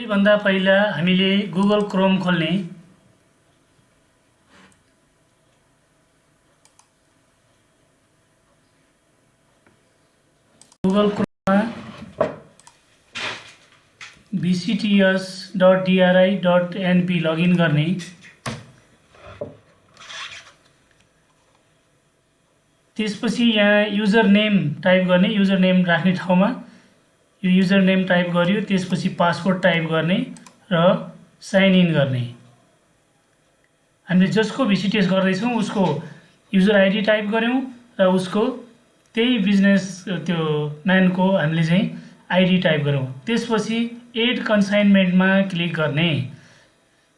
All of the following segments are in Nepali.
सबैभन्दा पहिला हामीले गुगल क्रोम खोल्ने। गुगल क्रोममा vcts.dri.np लगइन गर्ने। त्यसपछि यहाँ युजर नेम टाइप गर्ने। युजर नेम राख्ने ठाउँमा यो युजर नेम टाइप गर्यो, त्यसपछि पासवर्ड टाइप गर्ने र साइन इन गर्ने। हामीले जसको VCTS गर्दैछौँ उसको युजर आइडी टाइप गर्यौं र उसको त्यही बिजनेस त्यो म्यानको हामीले चाहिँ आइडी टाइप गरौँ। त्यसपछि एड कन्साइनमेन्टमा क्लिक गर्ने।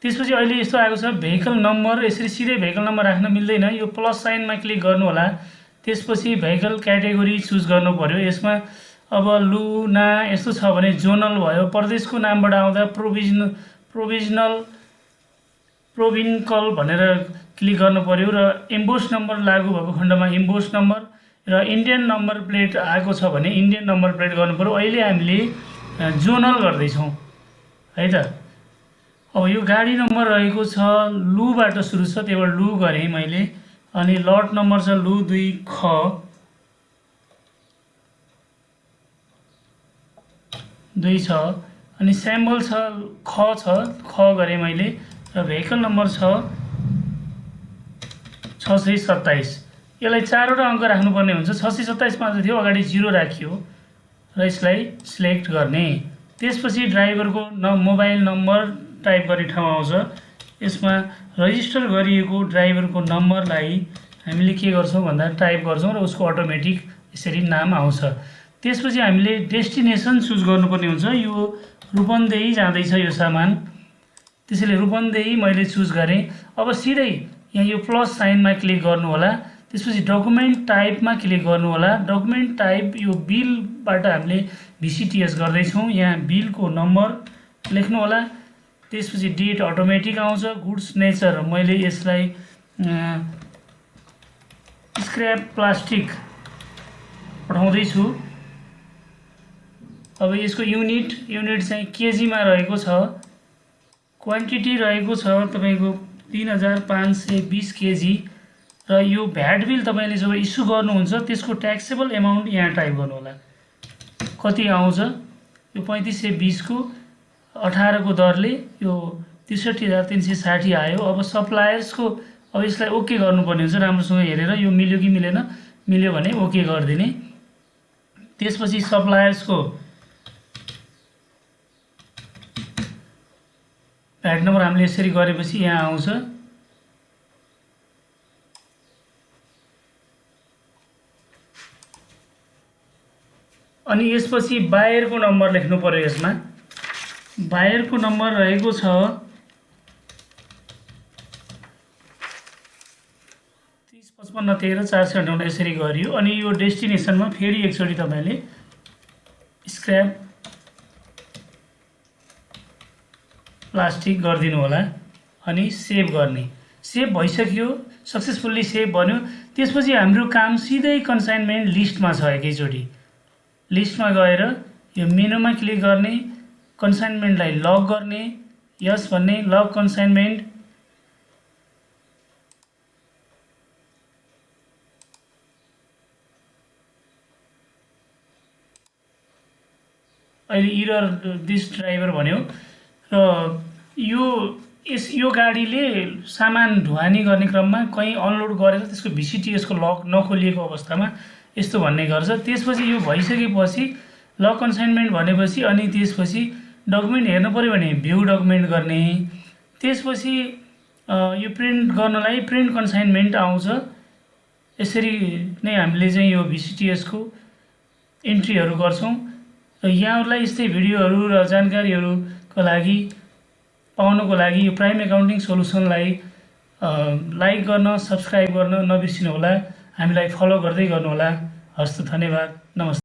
त्यसपछि अहिले यस्तो आएको छ भेहिकल नम्बर, यसरी सिधै भेहिकल नम्बर राख्न मिल्दैन, यो प्लस साइनमा क्लिक गर्नु होला। त्यसपछि भेहिकल क्याटेगोरी चुज गर्नु पर्यो। यसमा अब लु ना यस्तो छ भने जोनल भयो, प्रदेशको नामबाट आउँदा प्रोभिन्कल भनेर क्लिक गर्नु पर्यो र इम्बोस नम्बर लागू भएको खण्डमा इम्बोस नम्बर र इन्डियन नम्बर प्लेट आएको छ भने इन्डियन नम्बर प्लेट गर्नु पर्यो। अहिले हामीले जोनल गर्दैछौँ है त। अब यो गाडी नम्बर रहेको छ लुबाट सुरु छ, त्यही भएर लु गरेँ मैले। अनि लट नम्बर छ लु 2 ख 2 छ। अनि स्याम्बल छ ख गरेँ मैले र भेहिकल नम्बर छ 627। यसलाई 4वटा अङ्क राख्नुपर्ने हुन्छ। 627 मात्र थियो, अगाडि 0 राखियो र यसलाई सिलेक्ट गर्ने। त्यसपछि ड्राइभरको मोबाइल नम्बर टाइप गर्ने ठाउँ आउँछ। यसमा रजिस्टर गरिएको ड्राइभरको नम्बरलाई हामीले के गर्छौँ भन्दा टाइप गर्छौँ र उसको अटोमेटिक यसरी नाम आउँछ। त्यसपछि हामीले डेस्टिनेसन चुज गर्नुपर्ने हुन्छ। यो रूपन्देही जाँदैछ यो सामान, त्यसैले रूपन्देही मैले चुज गरेँ। अब सिधै यहाँ यो प्लस साइनमा क्लिक गर्नु होला। त्यसपछि डकुमेन्ट टाइपमा क्लिक गर्नु होला। डकुमेन्ट टाइप यो बिलबाट हामीले VCTS गर्दैछौँ, यहाँ बिलको नम्बर लेख्नु होला। त्यसपछि डेट अटोमेटिक आउँछ। गुड्स नेचर मैले यसलाई स्क्रैप प्लास्टिक पठाउँदैछु। अब यसको युनिट चाहिँ केजीमा रहेको छ। क्वान्टिटी रहेको छ तपाईको 3520 केजी र यो भ्याट बिल तपाईले जब इस्यु गर्नुहुन्छ त्यसको ट्याक्सेबल एमाउन्ट यहाँ टाइप गर्नु होला। कति आउँछ यो 3520 को 18 को दरले यो 63360 आयो। अब सप्लायर्स को अब यसलाई ओके गर्नुपर्ने हुन्छ, राम्रोसँग हेरेर यो मिल्यो कि मिलेन, मिल्यो भने ओके गरिदिने। त्यसपछि सप्लायर्स को भ्याट नम्बर हामीले यसरी गरेपछि यहाँ आउँछ। अनि यसपछि बायरको नम्बर लेख्नु पर्यो। यसमा बायरको नम्बर रहेको छ 305513 यसरी गरियो। अनि यो डेस्टिनेसनमा फेरि एकचोटि तपाईले स्क्रैप प्लास्टिक गरिदिनु होला अनि सेभ गर्ने। सेभ भइसक्यो, सक्सेसफुल्ली सेभ बन्यो। त्यसपछि हाम्रो काम सिधै कन्साइनमेन्ट लिस्टमा छ। एकैचोटि लिस्टमा गएर यो मेनुमा क्लिक गर्ने, कन्साइनमेन्टलाई लक गर्ने, यस भन्ने लक कन्साइनमेन्ट। अहिले इरर दिस ड्राइभर भन्यो र यो गाडीले सामान ढुवानी गर्ने क्रममा कहीँ अनलोड गरेर त्यसको VCTS को लक नखोलिएको अवस्थामा यस्तो भन्ने गर्छ। त्यसपछि यो भइसकेपछि लक कन्साइनमेन्ट भनेपछि अनि त्यसपछि डकुमेन्ट हेर्नु पर्यो भने भ्यू डकुमेन्ट गर्ने। त्यसपछि यो प्रिन्ट गर्नलाई प्रिन्ट कन्साइनमेन्ट आउँछ। यसरी नै हामीले चाहिँ यो VCTS को एन्ट्रीहरू गर्छौँ। र यहाँहरूलाई यस्तै भिडियोहरू र जानकारीहरूको लागि पाउनको लागि यो प्राइम एकाउन्टिङ सोलुसनलाई लाइक गर्न, सब्स्क्राइब गर्न नबिर्सिनु होला। हामीलाई फलो गर्दै गर्नु होला। हस्त धन्यवाद, नमस्ते।